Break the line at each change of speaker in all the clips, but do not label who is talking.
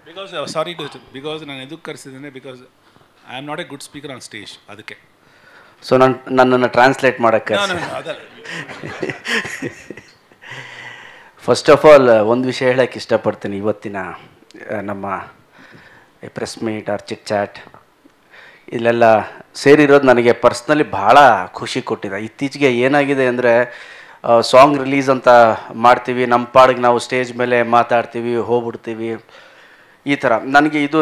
Because sorry to because ನಾನು ಎದಕ್ಕೆ ಕರೆಸಿದ್ದೇನೆ because I am not a good speaker on stage ಅದಕ್ಕೆ.
So ನನ್ನನ್ನು ಟ್ರಾನ್ಸ್ಲೇಟ್ ಮಾಡೋಕ್ಕೆ
ಅದಲ್ಲ.
ಫಸ್ಟ್ ಆಫ್ ಆಲ್ ಒಂದು ವಿಷಯ ಹೇಳೋಕ್ಕೆ ಇಷ್ಟಪಡ್ತೀನಿ. ಇವತ್ತಿನ ನಮ್ಮ press meet or chit chat ಇಲ್ಲೆಲ್ಲ ಸೇರಿರೋದು ನನಗೆ ಪರ್ಸ್ನಲಿ ಭಾಳ ಖುಷಿ ಕೊಟ್ಟಿದೆ. ಇತ್ತೀಚೆಗೆ ಏನಾಗಿದೆ ಅಂದರೆ ಸಾಂಗ್ ರಿಲೀಸ್ ಅಂತ ಮಾಡ್ತೀವಿ, ನಮ್ಮ ಪಾಡಿಗೆ ನಾವು ಸ್ಟೇಜ್ ಮೇಲೆ ಮಾತಾಡ್ತೀವಿ, ಹೋಗ್ಬಿಡ್ತೀವಿ, ಈ ಥರ. ನನಗೆ ಇದು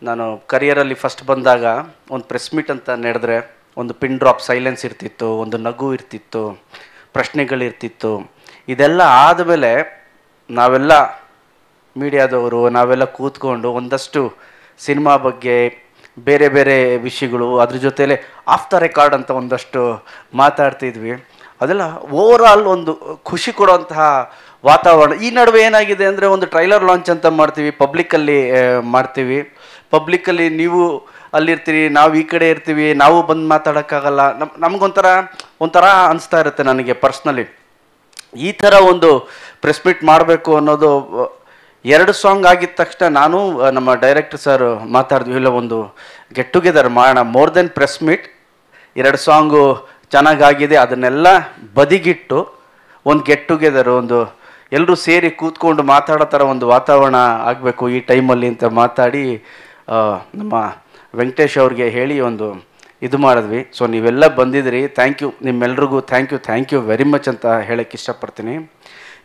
ನಾನು ಕರಿಯರಲ್ಲಿ ಫಸ್ಟ್ ಬಂದಾಗ ಒಂದು ಪ್ರೆಸ್ ಮೀಟ್ ಅಂತ ನಡೆದ್ರೆ ಒಂದು ಪಿನ್ ಡ್ರಾಪ್ ಸೈಲೆನ್ಸ್ ಇರ್ತಿತ್ತು, ಒಂದು ನಗು ಇರ್ತಿತ್ತು, ಪ್ರಶ್ನೆಗಳಿರ್ತಿತ್ತು. ಇದೆಲ್ಲ ಆದಮೇಲೆ ನಾವೆಲ್ಲ ಮೀಡಿಯಾದವರು ನಾವೆಲ್ಲ ಕೂತ್ಕೊಂಡು ಒಂದಷ್ಟು ಸಿನಿಮಾ ಬಗ್ಗೆ ಬೇರೆ ಬೇರೆ ವಿಷಯಗಳು, ಅದ್ರ ಜೊತೆಲೇ ಆಫ್ ದ ರೆಕಾರ್ಡ್ ಅಂತ ಒಂದಷ್ಟು ಮಾತಾಡ್ತಿದ್ವಿ. ಅದೆಲ್ಲ ಓವರಾಲ್ ಒಂದು ಖುಷಿ ಕೊಡುವಂತಹ ವಾತಾವರಣ. ಈ ನಡುವೆ ಏನಾಗಿದೆ ಅಂದರೆ ಒಂದು ಟ್ರೈಲರ್ ಲಾಂಚ್ ಅಂತ ಮಾಡ್ತೀವಿ, ಪಬ್ಲಿಕ್ಕಲ್ಲಿ ಮಾಡ್ತೀವಿ. ಪಬ್ಲಿಕ್ಕಲ್ಲಿ ನೀವು ಅಲ್ಲಿರ್ತೀರಿ, ನಾವು ಈ ಕಡೆ ಇರ್ತೀವಿ, ನಾವು ಬಂದು ಮಾತಾಡೋಕ್ಕಾಗಲ್ಲ. ನಮಗೊಂಥರ ಅನಿಸ್ತಾ ಇರುತ್ತೆ ನನಗೆ ಪರ್ಸ್ನಲಿ. ಈ ಥರ ಒಂದು ಪ್ರೆಸ್ ಮೀಟ್ ಮಾಡಬೇಕು ಅನ್ನೋದು. 2 ಸಾಂಗ್ ಆಗಿದ ತಕ್ಷಣ ನಾನು ನಮ್ಮ ಡೈರೆಕ್ಟರ್ ಸರ್ ಮಾತಾಡಿದ್ವಿ, ಇಲ್ಲ ಒಂದು ಗೆಟ್ ಟುಗೆದರ್ ಮಾಡೋಣ, more than press meet. 2 song ಚೆನ್ನಾಗಾಗಿದೆ, ಅದನ್ನೆಲ್ಲ ಬದಿಗಿಟ್ಟು ಒಂದು ಗೆಟ್ ಟುಗೆದರ್, ಒಂದು ಎಲ್ಲರೂ ಸೇರಿ ಕೂತ್ಕೊಂಡು ಮಾತಾಡೋ ಥರ ಒಂದು ವಾತಾವರಣ ಆಗಬೇಕು ಈ ಟೈಮಲ್ಲಿ ಅಂತ ಮಾತಾಡಿ ನಮ್ಮ ವೆಂಕಟೇಶ್ ಅವ್ರಿಗೆ ಹೇಳಿ ಒಂದು ಇದು ಮಾಡಿದ್ವಿ. ಸೊ ನೀವೆಲ್ಲ ಬಂದಿದ್ರಿ, ಥ್ಯಾಂಕ್ ಯು, ನಿಮ್ಮೆಲ್ರಿಗೂ ಥ್ಯಾಂಕ್ ಯು ವೆರಿ ಮಚ್ ಅಂತ ಹೇಳೋಕ್ಕೆ ಇಷ್ಟಪಡ್ತೀನಿ.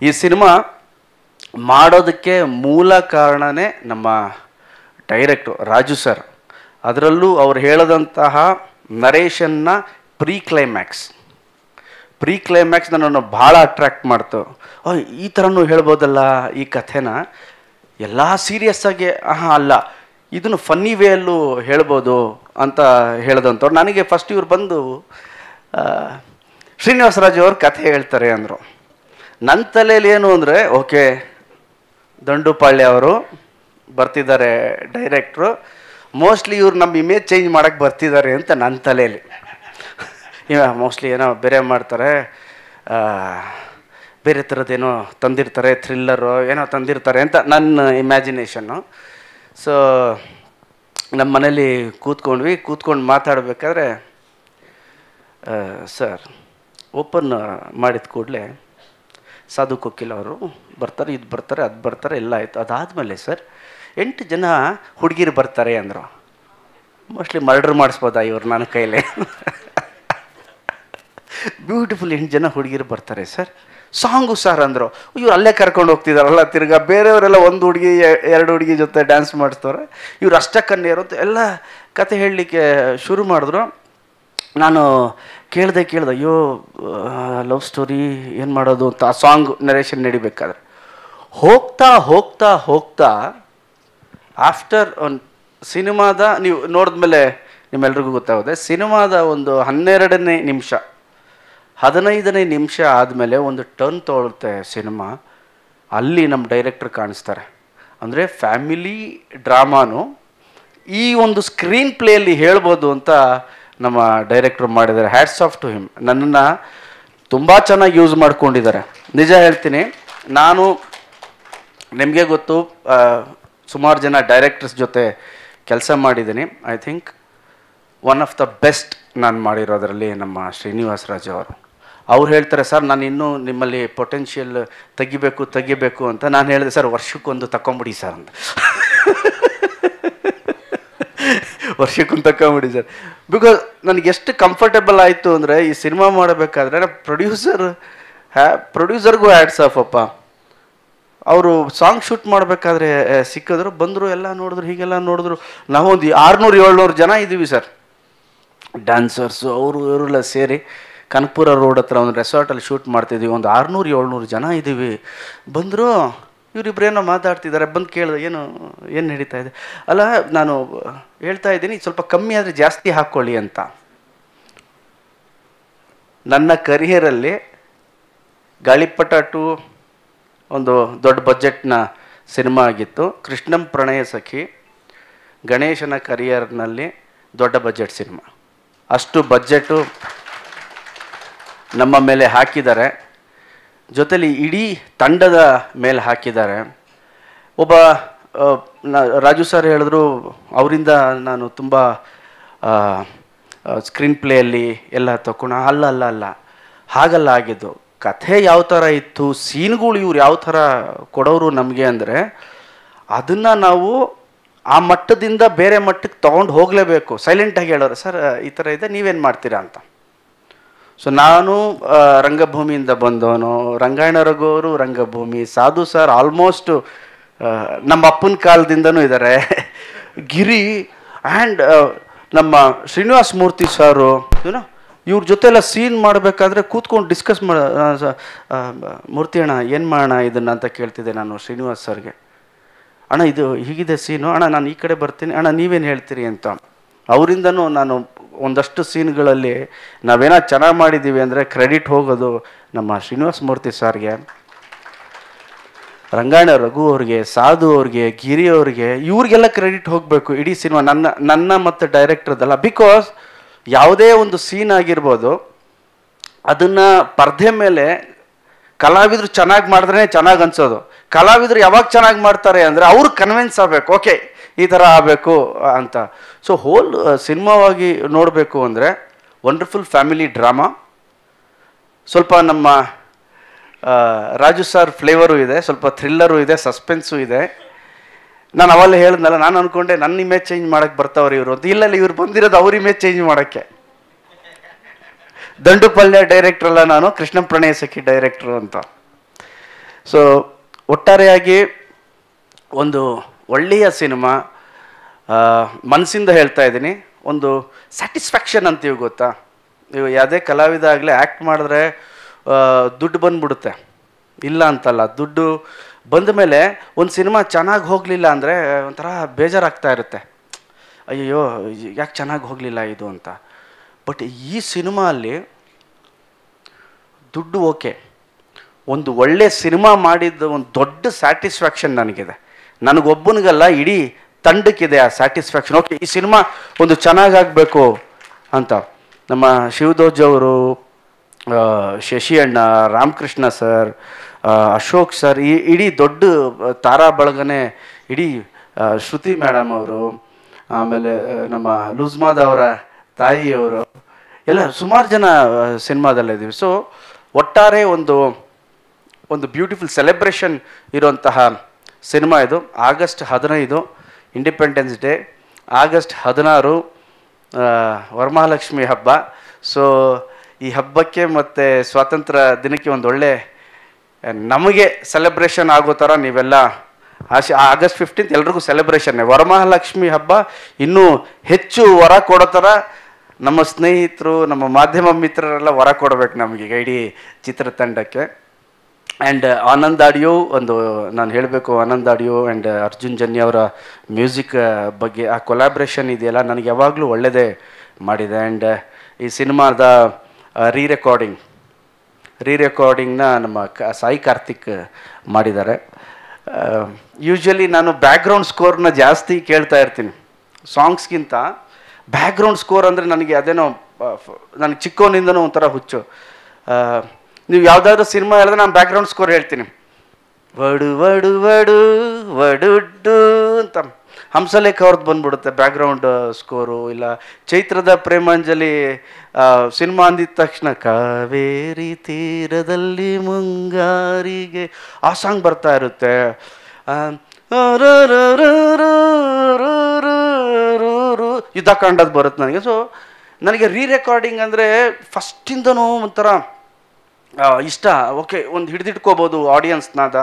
ಈ ಸಿನಿಮಾ ಮಾಡೋದಕ್ಕೆ ಮೂಲ ಕಾರಣನೇ ನಮ್ಮ ಡೈರೆಕ್ಟ್ರು ರಾಜು ಸರ್. ಅದರಲ್ಲೂ ಅವ್ರು ಹೇಳದಂತಹ ನರೇಷನ್ನ ಪ್ರೀ ಕ್ಲೈಮ್ಯಾಕ್ಸ್ ನನ್ನನ್ನು ಭಾಳ ಅಟ್ರ್ಯಾಕ್ಟ್ ಮಾಡ್ತು. ಈ ಥರನೂ ಹೇಳ್ಬೋದಲ್ಲ ಈ ಕಥೆನ, ಎಲ್ಲ ಸೀರಿಯಸ್ಸಾಗಿ ಅಲ್ಲ, ಇದನ್ನು ಫನ್ನಿ ವೇಯಲ್ಲೂ ಹೇಳ್ಬೋದು ಅಂತ ಹೇಳ್ದಂಥವ್ರು. ನನಗೆ ಫಸ್ಟ್ ಇವ್ರು ಬಂದು ಶ್ರೀನಿವಾಸರಾಜು ಅವ್ರ ಕಥೆ ಹೇಳ್ತಾರೆ ಅಂದರು. ನನ್ನ ತಲೆಯಲ್ಲಿ ಏನು ಅಂದರೆ, ಓಕೆ ದಂಡುಪಾಳ್ಯ ಅವರು ಬರ್ತಿದ್ದಾರೆ ಡೈರೆಕ್ಟ್ರು, ಮೋಸ್ಟ್ಲಿ ಇವ್ರು ನಮ್ಮ ಇಮೇಜ್ ಚೇಂಜ್ ಮಾಡೋಕ್ಕೆ ಬರ್ತಿದ್ದಾರೆ ಅಂತ ನನ್ನ ತಲೆಯಲ್ಲಿ. ಮೋಸ್ಟ್ಲಿ ಏನೋ ಬೇರೆ ಮಾಡ್ತಾರೆ, ಬೇರೆ ಥರದ್ದೇನೋ ತಂದಿರ್ತಾರೆ, ಥ್ರಿಲ್ಲರು ಏನೋ ತಂದಿರ್ತಾರೆ ಅಂತ ನನ್ನ ಇಮ್ಯಾಜಿನೇಷನ್ನು. ಸೊ ನಮ್ಮ ಮನೇಲಿ ಕೂತ್ಕೊಂಡು ಮಾತಾಡಬೇಕಾದ್ರೆ ಸರ್ ಓಪನ್ ಮಾಡಿದ ಕೂಡಲೇ ಸಾಧು ಕೊಕ್ಕಿಲ್ ಅವರು ಬರ್ತಾರೆ, ಇದು ಬರ್ತಾರೆ, ಅದು ಬರ್ತಾರೆ, ಎಲ್ಲ ಆಯಿತು. ಅದಾದಮೇಲೆ ಸರ್ 8 ಜನ ಹುಡುಗಿರು ಬರ್ತಾರೆ ಅಂದರು. ಮೋಸ್ಟ್ಲಿ ಮರ್ಡರ್ ಮಾಡಿಸ್ಬೋದಾ ಇವ್ರು ನನ್ನ ಕೈಲೇ. ಬ್ಯೂಟಿಫುಲ್ 8 ಜನ ಹುಡುಗಿರು ಬರ್ತಾರೆ ಸರ್, ಸಾಂಗು ಸರ್ ಅಂದರು. ಇವ್ರು ಅಲ್ಲೇ ಕರ್ಕೊಂಡು ಹೋಗ್ತಿದಾರಲ್ಲ, ತಿರ್ಗಾ ಬೇರೆಯವರೆಲ್ಲ 1 ಹುಡುಗಿ 2 ಹುಡುಗಿ ಜೊತೆ ಡ್ಯಾನ್ಸ್ ಮಾಡಿಸ್ತವ್ರೆ, ಇವ್ರು ಅಷ್ಟಕ್ಕನ್ನೇರು ಅಂತ ಎಲ್ಲ ಕತೆ ಹೇಳಲಿಕ್ಕೆ ಶುರು ಮಾಡಿದ್ರು. ನಾನು ಕೇಳ್ದೆ ಅಯ್ಯೋ ಲವ್ ಸ್ಟೋರಿ ಏನು ಮಾಡೋದು ಅಂತ ಆ ಸಾಂಗ್ ನರೇಷನ್ ನಡಿಬೇಕಾದ್ರೆ ಹೋಗ್ತಾ ಆಫ್ಟರ್ ಒಂದು ಸಿನಿಮಾದ ನೀವು ನೋಡಿದ್ಮೇಲೆ ನಿಮ್ಮೆಲ್ರಿಗೂ ಗೊತ್ತಾಗುತ್ತೆ, ಸಿನಿಮಾದ ಒಂದು 12ನೇ ನಿಮಿಷ 15ನೇ ನಿಮಿಷ ಆದಮೇಲೆ ಒಂದು ಟರ್ನ್ ತೊಗೊಳುತ್ತೆ ಸಿನಿಮಾ. ಅಲ್ಲಿ ನಮ್ಮ ಡೈರೆಕ್ಟ್ರ್ ಕಾಣಿಸ್ತಾರೆ. ಅಂದರೆ ಫ್ಯಾಮಿಲಿ ಡ್ರಾಮಾನು ಈ ಒಂದು ಸ್ಕ್ರೀನ್ ಪ್ಲೇಯಲ್ಲಿ ಹೇಳ್ಬೋದು ಅಂತ ನಮ್ಮ ಡೈರೆಕ್ಟ್ರು ಮಾಡಿದ್ದಾರೆ. Hats off to him. ನನ್ನನ್ನು ತುಂಬ ಚೆನ್ನಾಗಿ ಯೂಸ್ ಮಾಡ್ಕೊಂಡಿದ್ದಾರೆ. ನಿಜ ಹೇಳ್ತೀನಿ, ನಾನು ನಿಮಗೆ ಗೊತ್ತು, ಸುಮಾರು ಜನ ಡೈರೆಕ್ಟರ್ಸ್ ಜೊತೆ ಕೆಲಸ ಮಾಡಿದ್ದೀನಿ. I think one of the best ನಾನು ಮಾಡಿರೋದರಲ್ಲಿ ನಮ್ಮ ಶ್ರೀನಿವಾಸರಾಜು ಅವರು. ಅವ್ರು ಹೇಳ್ತಾರೆ, ಸರ್ ನಾನು ಇನ್ನೂ ನಿಮ್ಮಲ್ಲಿ ಪೊಟೆನ್ಷಿಯಲ್ ತೆಗಿಬೇಕು ಅಂತ. ನಾನು ಹೇಳಿದೆ, ಸರ್ ವರ್ಷಕ್ಕೊಂದು ತಗೊಂಬಿಡಿ ಸರ್ ಅಂತ. ವರ್ಷಕ್ಕೊಂದು ತಗೊಂಬಿಡಿ ಸರ್. ಬಿಕಾಸ್ ನನಗೆ ಎಷ್ಟು ಕಂಫರ್ಟೇಬಲ್ ಆಯಿತು ಅಂದರೆ, ಈ ಸಿನಿಮಾ ಮಾಡಬೇಕಾದ್ರೆ ಪ್ರೊಡ್ಯೂಸರ್ಗೂ ಹ್ಯಾಟ್ಸ್ ಆಫ್ ಅಪ್ಪ. ಅವರು ಸಾಂಗ್ ಶೂಟ್ ಮಾಡಬೇಕಾದ್ರೆ ಸಿಕ್ಕಿದ್ರು, ಬಂದರು, ಎಲ್ಲ ನೋಡಿದ್ರು, ಹೀಗೆಲ್ಲ ನೋಡಿದ್ರು. ನಾವೊಂದು 600-700 ಜನ ಇದ್ದೀವಿ ಸರ್, ಡ್ಯಾನ್ಸರ್ಸು ಅವರು ಇವರೆಲ್ಲ ಸೇರಿ ಕನಕಪುರ ರೋಡ್ ಹತ್ರ ಒಂದು ರೆಸಾರ್ಟಲ್ಲಿ ಶೂಟ್ ಮಾಡ್ತಿದ್ವಿ. ಒಂದು 600-700 ಜನ ಇದ್ದೀವಿ. ಬಂದರು, ಇವರಿಬ್ಬರೇನೋ ಮಾತಾಡ್ತಿದ್ದಾರೆ. ಬಂದು ಕೇಳಿದೆ, ಏನು ನಡೀತಾ ಇದೆ? ಅಲ್ಲ, ನಾನು ಹೇಳ್ತಾ ಇದ್ದೀನಿ, ಸ್ವಲ್ಪ ಕಮ್ಮಿ ಆದರೆ ಜಾಸ್ತಿ ಹಾಕ್ಕೊಳ್ಳಿ ಅಂತ. ನನ್ನ ಕರಿಯರಲ್ಲಿ ಗಾಳಿಪಟ 2 ಒಂದು ದೊಡ್ಡ ಬಜೆಟ್ನ ಸಿನಿಮಾ ಆಗಿತ್ತು. ಕೃಷ್ಣಂ ಪ್ರಣಯ ಸಖಿ ಗಣೇಶನ ಕರಿಯರ್ನಲ್ಲಿ ದೊಡ್ಡ ಬಜೆಟ್ ಸಿನಿಮಾ. ಅಷ್ಟು ಬಜೆಟು ನಮ್ಮ ಮೇಲೆ ಹಾಕಿದ್ದಾರೆ. ಜೊತೆಲಿ ಇಡೀ ತಂಡದ ಮೇಲೆ ಹಾಕಿದ್ದಾರೆ. ಒಬ್ಬ ರಾಜು ಸರ್ ಹೇಳಿದ್ರು ಅವರಿಂದ ನಾನು ತುಂಬ ಸ್ಕ್ರೀನ್ ಪ್ಲೇಯಲ್ಲಿ ಎಲ್ಲ ತಗೊಂಡು ಅಲ್ಲ ಹಾಗಲ್ಲ ಆಗಿದ್ದು. ಕಥೆ ಯಾವ ಥರ ಇತ್ತು, ಸೀನ್ಗಳು ಇವ್ರು ಯಾವ ಥರ ಕೊಡೋರು ನಮಗೆ ಅಂದರೆ ಅದನ್ನು ನಾವು ಆ ಮಟ್ಟದಿಂದ ಬೇರೆ ಮಟ್ಟಕ್ಕೆ ತೊಗೊಂಡು ಹೋಗಲೇಬೇಕು. ಸೈಲೆಂಟಾಗಿ ಹೇಳೋರು, ಸರ್ ಈ ಥರ ಇದೆ, ನೀವೇನು ಮಾಡ್ತೀರಾ ಅಂತ. ಸೊ ನಾನು ರಂಗಭೂಮಿಯಿಂದ ಬಂದವನು, ರಂಗಾಯಣ ರಘು ಅವರು ರಂಗಭೂಮಿ, ಸಾಧು ಸರ್ ಆಲ್ಮೋಸ್ಟ್ ನಮ್ಮ ಅಪ್ಪನ ಕಾಲದಿಂದನೂ ಇದ್ದಾರೆ, ಗಿರಿ ಆ್ಯಂಡ್ ನಮ್ಮ ಶ್ರೀನಿವಾಸ ಮೂರ್ತಿ ಸಾರು, ಏನೋ ಇವ್ರ ಜೊತೆಲ್ಲ ಸೀನ್ ಮಾಡಬೇಕಾದ್ರೆ ಕೂತ್ಕೊಂಡು ಡಿಸ್ಕಸ್ ಮೂರ್ತಿ ಅಣ್ಣ ಏನು ಮಾಡೋಣ ಇದನ್ನು ಅಂತ ಕೇಳ್ತಿದ್ದೆ ನಾನು ಶ್ರೀನಿವಾಸ್ ಸರ್ಗೆ. ಅಣ್ಣ ಇದು ಹೀಗಿದೆ ಸೀನು, ಅಣ್ಣ ನಾನು ಈ ಕಡೆ ಬರ್ತೀನಿ, ಅಣ್ಣ ನೀವೇನು ಹೇಳ್ತೀರಿ ಅಂತ. ಅವರಿಂದನೂ ನಾನು ಒಂದಷ್ಟು ಸೀನ್ಗಳಲ್ಲಿ ನಾವೇನೋ ಚೆನ್ನಾಗಿ ಮಾಡಿದ್ದೀವಿ ಅಂದರೆ ಕ್ರೆಡಿಟ್ ಹೋಗೋದು ನಮ್ಮ ಶ್ರೀನಿವಾಸ ಮೂರ್ತಿ ಸರ್ಗೆ, ರಂಗಾಯಣ ರಘು ಅವ್ರಿಗೆ, ಸಾಧು ಅವ್ರಿಗೆ, ಗಿರಿ ಅವ್ರಿಗೆ, ಇವ್ರಿಗೆಲ್ಲ ಕ್ರೆಡಿಟ್ ಹೋಗಬೇಕು ಇಡೀ ಸಿನಿಮಾ ನನ್ನ ಮತ್ತು ಡೈರೆಕ್ಟರ್ದಲ್ಲ. ಬಿಕಾಸ್ ಯಾವುದೇ ಒಂದು ಸೀನ್ ಆಗಿರ್ಬೋದು ಅದನ್ನು ಪರ್ದೆ ಮೇಲೆ ಕಲಾವಿದರು ಚೆನ್ನಾಗಿ ಮಾಡಿದ್ರೇ ಚೆನ್ನಾಗಿ ಅನ್ಸೋದು. ಕಲಾವಿದರು ಯಾವಾಗ ಚೆನ್ನಾಗಿ ಮಾಡ್ತಾರೆ ಅಂದರೆ ಅವ್ರು ಕನ್ವಿನ್ಸ್ ಆಗಬೇಕು, ಓಕೆ ಈ ಥರ ಆಗಬೇಕು ಅಂತ. ಸೊ ಹೋಲ್ ಸಿನಿಮಾವಾಗಿ ನೋಡಬೇಕು ಅಂದರೆ ವಂಡರ್ಫುಲ್ ಫ್ಯಾಮಿಲಿ ಡ್ರಾಮಾ, ಸ್ವಲ್ಪ ನಮ್ಮ ರಾಜು ಸರ್ ಫ್ಲೇವರು ಇದೆ, ಸ್ವಲ್ಪ ಥ್ರಿಲ್ಲರು ಇದೆ, ಸಸ್ಪೆನ್ಸು ಇದೆ. ನಾನು ಅವೆಲ್ಲ ಹೇಳಿದ್ನಲ್ಲ, ನಾನು ಅಂದ್ಕೊಂಡೆ ನನ್ನ ಇಮೇಜ್ ಚೇಂಜ್ ಮಾಡೋಕ್ಕೆ ಬರ್ತಾವ್ರಿ ಇವರು ಅಂತ. ಇಲ್ಲ ಇವ್ರು ಬಂದಿರೋದು ಅವ್ರ ಇಮೇಜ್ ಚೇಂಜ್ ಮಾಡೋಕ್ಕೆ. ದಂಡುಪಲ್ಯ ಡೈರೆಕ್ಟ್ರಲ್ಲ ನಾನು, ಕೃಷ್ಣ ಪ್ರಣಯ ಸಖಿ ಡೈರೆಕ್ಟ್ರು ಅಂತ. ಸೊ ಒಟ್ಟಾರೆಯಾಗಿ ಒಂದು ಒಳ್ಳೆಯ ಸಿನಿಮಾ, ಮನಸ್ಸಿಂದ ಹೇಳ್ತಾ ಇದ್ದೀನಿ. ಒಂದು ಸ್ಯಾಟಿಸ್ಫ್ಯಾಕ್ಷನ್ ಅಂತೀವಿ ಗೊತ್ತಾ, ನೀವು ಯಾವುದೇ ಕಲಾವಿದ ಆಗಲಿ ಆ್ಯಕ್ಟ್ ಮಾಡಿದ್ರೆ ದುಡ್ಡು ಬಂದ್ಬಿಡುತ್ತೆ, ಇಲ್ಲ ಅಂತಲ್ಲ. ದುಡ್ಡು ಬಂದ ಮೇಲೆ ಒಂದು ಸಿನಿಮಾ ಚೆನ್ನಾಗಿ ಹೋಗಲಿಲ್ಲ ಅಂದರೆ ಒಂಥರ ಬೇಜಾರಾಗ್ತಾ ಇರುತ್ತೆ, ಅಯ್ಯೋ ಯಾಕೆ ಚೆನ್ನಾಗಿ ಹೋಗಲಿಲ್ಲ ಇದು ಅಂತ. ಬಟ್ ಈ ಸಿನಿಮಾ ಅಲ್ಲಿ ದುಡ್ಡು ಓಕೆ, ಒಂದು ಒಳ್ಳೆ ಸಿನಿಮಾ ಮಾಡಿದ್ದು ಒಂದು ದೊಡ್ಡ ಸ್ಯಾಟಿಸ್ಫ್ಯಾಕ್ಷನ್ ನನಗಿದೆ. ನನಗೊಬ್ಬನಿಗಲ್ಲ, ಇಡೀ ತಂಡಕ್ಕಿದೆ ಆ ಸ್ಯಾಟಿಸ್ಫ್ಯಾಕ್ಷನ್. ಓಕೆ ಈ ಸಿನಿಮಾ ಒಂದು ಚೆನ್ನಾಗಾಗಬೇಕು ಅಂತ. ನಮ್ಮ ಶಿವದೋಜ್ ಅವರು, ಶಶಿ ಅಣ್ಣ, ರಾಮಕೃಷ್ಣ ಸರ್, ಅಶೋಕ್ ಸರ್, ಈ ಇಡೀ ದೊಡ್ಡ ತಾರಾ ಬಳಗನೆ, ಇಡೀ ಶ್ರುತಿ ಮೇಡಮ್ ಅವರು, ಆಮೇಲೆ ನಮ್ಮ ಲುಜ್ಮಾದ್ ಅವರ ತಾಯಿಯವರು ಎಲ್ಲ ಸುಮಾರು ಜನ ಸಿನಿಮಾದಲ್ಲಿದ್ದೀವಿ. ಸೊ ಒಟ್ಟಾರೆ ಒಂದು ಬ್ಯೂಟಿಫುಲ್ ಸೆಲೆಬ್ರೇಷನ್ ಇರುವಂತಹ ಸಿನಿಮಾ ಇದು. August 15 independence day, August 16 Varamahalakshmi ಹಬ್ಬ. ಸೊ ಈ ಹಬ್ಬಕ್ಕೆ ಮತ್ತು ಸ್ವಾತಂತ್ರ್ಯ ದಿನಕ್ಕೆ ಒಂದೊಳ್ಳೆ ನಮಗೆ ಸೆಲೆಬ್ರೇಷನ್ ಆಗೋ ಥರ ನೀವೆಲ್ಲ ಆಗಸ್ಟ್ 15 ಎಲ್ರಿಗೂ ಸೆಲೆಬ್ರೇಷನ್ನೇ. ವರಮಹಾಲಕ್ಷ್ಮಿ ಹಬ್ಬ ಇನ್ನೂ ಹೆಚ್ಚು ವರ ಕೊಡೋ ಥರ ನಮ್ಮ ಸ್ನೇಹಿತರು, ನಮ್ಮ ಮಾಧ್ಯಮ ಮಿತ್ರರೆಲ್ಲ ವರ ಕೊಡಬೇಕು ನಮಗೆ ಇಡೀ ಚಿತ್ರತಂಡಕ್ಕೆ. ಆ್ಯಂಡ್ ಆನಂದ್ ಆಡಿಯೋ ಒಂದು ನಾನು ಹೇಳಬೇಕು, ಆನಂದ್ ಆಡಿಯೋ ಆ್ಯಂಡ್ ಅರ್ಜುನ್ ಜನ್ಯ ಅವರ ಮ್ಯೂಸಿಕ್ ಬಗ್ಗೆ ಆ ಕೊಲಾಬ್ರೇಷನ್ ಇದೆಯಲ್ಲ, ನನಗೆ ಯಾವಾಗಲೂ ಒಳ್ಳೆಯದೇ ಮಾಡಿದೆ. ಆ್ಯಂಡ್ ಈ ಸಿನಿಮಾದ ರೀರೆಕಾರ್ಡಿಂಗ್ನ ನಮ್ಮ ಸಾಯಿ ಕಾರ್ತಿಕ್ ಮಾಡಿದ್ದಾರೆ. ಯೂಶ್ವಲಿ ನಾನು ಬ್ಯಾಕ್ಗ್ರೌಂಡ್ ಸ್ಕೋರ್ನ ಜಾಸ್ತಿ ಕೇಳ್ತಾ ಇರ್ತೀನಿ ಸಾಂಗ್ಸ್ಗಿಂತ. ಬ್ಯಾಕ್ಗ್ರೌಂಡ್ ಸ್ಕೋರ್ ಅಂದರೆ ನನಗೆ ಅದೇನೋ ನನಗೆ ಚಿಕ್ಕವನಿಂದನೂ ಒಂಥರ ಹುಚ್ಚು. ನೀವು ಯಾವುದಾದ್ರೂ ಸಿನಿಮಾ ಹೇಳಿದ್ರೆ ನಾನು ಬ್ಯಾಕ್ಗ್ರೌಂಡ್ ಸ್ಕೋರ್ ಹೇಳ್ತೀನಿ. ವಡು ವಡು ವಡು ವಡುಡ್ಡು ಅಂತ ಹಂಸಲೇಖ ಅವ್ರದ್ದು ಬಂದ್ಬಿಡುತ್ತೆ ಬ್ಯಾಕ್ಗ್ರೌಂಡ್ ಸ್ಕೋರು. ಇಲ್ಲ ಚೈತ್ರದ ಪ್ರೇಮಾಂಜಲಿ ಸಿನಿಮಾ ಅಂದಿದ ತಕ್ಷಣ ಕಾವೇರಿ ತೀರದಲ್ಲಿ ಮುಂಗಾರಿಗೆ ಆ ಸಾಂಗ್ ಬರ್ತಾ ಇರುತ್ತೆ. ಯುದ್ಧಕಾಂಡದ್ದು ಬರುತ್ತೆ ನನಗೆ. ಸೊ ನನಗೆ ರೀರೆಕಾರ್ಡಿಂಗ್ ಅಂದರೆ ಫಸ್ಟಿಂದನೂ ಒಂಥರ ಇಷ್ಟ. ಓಕೆ ಒಂದು ಹಿಡಿದಿಟ್ಕೋಬೋದು ಆಡಿಯನ್ಸ್ನಾದ.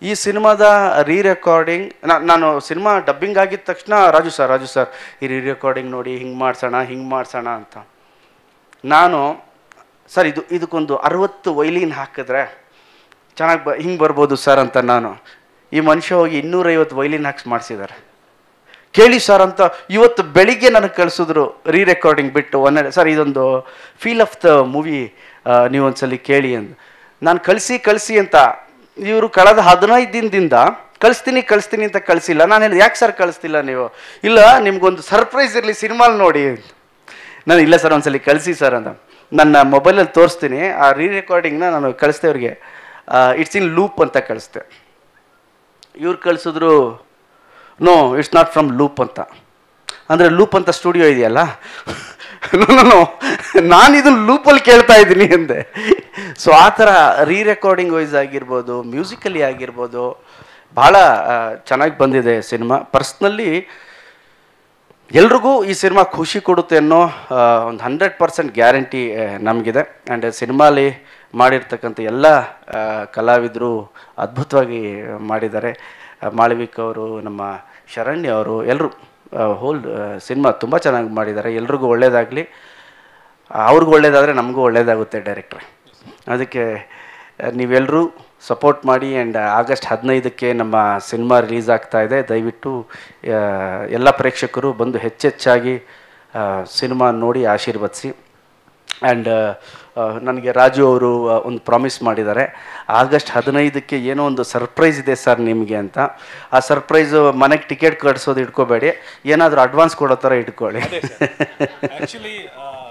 ಈ ಸಿನಿಮಾದ ರೀರೆಕಾರ್ಡಿಂಗ್ ನಾನು ಸಿನಿಮಾ ಡಬ್ಬಿಂಗ್ ಆಗಿದ ತಕ್ಷಣ ರಾಜು ಸರ್ ಈ ರೀರೆಕಾರ್ಡಿಂಗ್ ನೋಡಿ ಹಿಂಗೆ ಮಾಡ್ಸೋಣ ಅಂತ ನಾನು, ಸರ್ ಇದಕ್ಕೊಂದು 60 ವೈಲಿನ್ ಹಾಕಿದ್ರೆ ಚೆನ್ನಾಗಿ ಹಿಂಗೆ ಬರ್ಬೋದು ಸರ್ ಅಂತ ನಾನು. ಈ ಮನುಷ್ಯ ಹೋಗಿ 250 ವೈಲಿನ್ ಹಾಕ್ಸಿ ಮಾಡಿಸಿದ್ದಾರೆ. ಕೇಳಿ ಸರ್ ಅಂತ ಇವತ್ತು ಬೆಳಿಗ್ಗೆ ನನಗೆ ಕಳಿಸಿದ್ರು ರೀರೆಕಾರ್ಡಿಂಗ್ ಬಿಟ್ಟು. ಸರ್ ಇದೊಂದು ಫೀಲ್ ಆಫ್ ದ ಮೂವಿ ನೀವೊಂದ್ಸಲಿ ಕೇಳಿ ಅಂತ. ನಾನು ಕಳಿಸಿ ಅಂತ ಇವರು ಕಳೆದ 15 ದಿನದಿಂದ ಕಳಿಸ್ತೀನಿ ಅಂತ ಕಳಿಸಿಲ್ಲ. ನಾನು ಹೇಳಿದೆ ಯಾಕೆ ಸರ್ ಕಳಿಸ್ತಿಲ್ಲ ನೀವು? ಇಲ್ಲ ನಿಮ್ಗೊಂದು ಸರ್ಪ್ರೈಸ್ ಇರಲಿ ಸಿನಿಮಾಲ್ ನೋಡಿ. ನಾನು ಇಲ್ಲ ಸರ್ ಒಂದ್ಸಲಿ ಕಳಿಸಿ ಸರ್ ಅಂತ ನನ್ನ ಮೊಬೈಲಲ್ಲಿ ತೋರಿಸ್ತೀನಿ. ಆ ರೀರೆಕಾರ್ಡಿಂಗ್ನ ನಾನು ಕಳಿಸ್ದೆ ಅವ್ರಿಗೆ. ಇಟ್ಸ್ ಇನ್ ಲೂಪ್ ಅಂತ ಕಳಿಸ್ದೆ. ಇವ್ರು ಕಳಿಸಿದ್ರು no it's not from loop ಅಂತ. ಅಂದರೆ ಲೂಪ್ ಅಂತ ಸ್ಟುಡಿಯೋ ಇದೆಯಲ್ಲ, ನಾನು ಇದನ್ನು ಲೂಪಲ್ಲಿ ಕೇಳ್ತಾ ಇದ್ದೀನಿ ಅಂದೆ. ಸೊ ಆ ಥರ ರೆಕಾರ್ಡಿಂಗ್ ವೈಸ್ ಆಗಿರ್ಬೋದು, ಮ್ಯೂಸಿಕಲಿ ಆಗಿರ್ಬೋದು, ಭಾಳ ಚೆನ್ನಾಗಿ ಬಂದಿದೆ ಸಿನಿಮಾ. ಪರ್ಸ್ನಲಿ ಎಲ್ರಿಗೂ ಈ ಸಿನಿಮಾ ಖುಷಿ ಕೊಡುತ್ತೆ ಅನ್ನೋ ಒಂದು 100% ಗ್ಯಾರಂಟಿ ನಮಗಿದೆ. ಆ್ಯಂಡ್ ಸಿನಿಮಾಲಿ ಮಾಡಿರ್ತಕ್ಕಂಥ ಎಲ್ಲ ಕಲಾವಿದರು ಅದ್ಭುತವಾಗಿ ಮಾಡಿದ್ದಾರೆ. ಮಾಳವಿಕ ಅವರು, ನಮ್ಮ ಶರಣ್ಯ ಅವರು, ಎಲ್ಲರೂ ಹೋಲ್ ಸಿನಿಮಾ ತುಂಬ ಚೆನ್ನಾಗಿ ಮಾಡಿದ್ದಾರೆ. ಎಲ್ರಿಗೂ ಒಳ್ಳೆಯದಾಗಲಿ, ಅವ್ರಿಗೂ ಒಳ್ಳೆಯದಾದರೆ ನಮಗೂ ಒಳ್ಳೆಯದಾಗುತ್ತೆ ಡೈರೆಕ್ಟ್ರೆ. ಅದಕ್ಕೆ ನೀವೆಲ್ಲರೂ ಸಪೋರ್ಟ್ ಮಾಡಿ. ಆ್ಯಂಡ್ ಆಗಸ್ಟ್ 15ಕ್ಕೆ ನಮ್ಮ ಸಿನಿಮಾ ರಿಲೀಸ್ ಆಗ್ತಾ ಇದೆ. ದಯವಿಟ್ಟು ಎಲ್ಲ ಪ್ರೇಕ್ಷಕರು ಬಂದು ಹೆಚ್ಚೆಚ್ಚಾಗಿ ಸಿನಿಮಾ ನೋಡಿ ಆಶೀರ್ವದಿಸಿ. ಆ್ಯಂಡ್ ನನಗೆ ರಾಜು ಅವರು ಒಂದು ಪ್ರಾಮಿಸ್ ಮಾಡಿದ್ದಾರೆ, ಆಗಸ್ಟ್ 15ಕ್ಕೆ ಏನೋ ಒಂದು ಸರ್ಪ್ರೈಸ್ ಇದೆ ಸರ್ ನಿಮಗೆ ಅಂತ. ಆ ಸರ್ಪ್ರೈಸು ಮನೆಗೆ ಟಿಕೆಟ್ ಕಟ್ಸೋದು ಇಟ್ಕೋಬೇಡಿ, ಏನಾದರೂ ಅಡ್ವಾನ್ಸ್ ಕೊಡೋ ಥರ ಇಟ್ಕೊಳ್ಳಿ.
ಆ್ಯಕ್ಚುಲಿ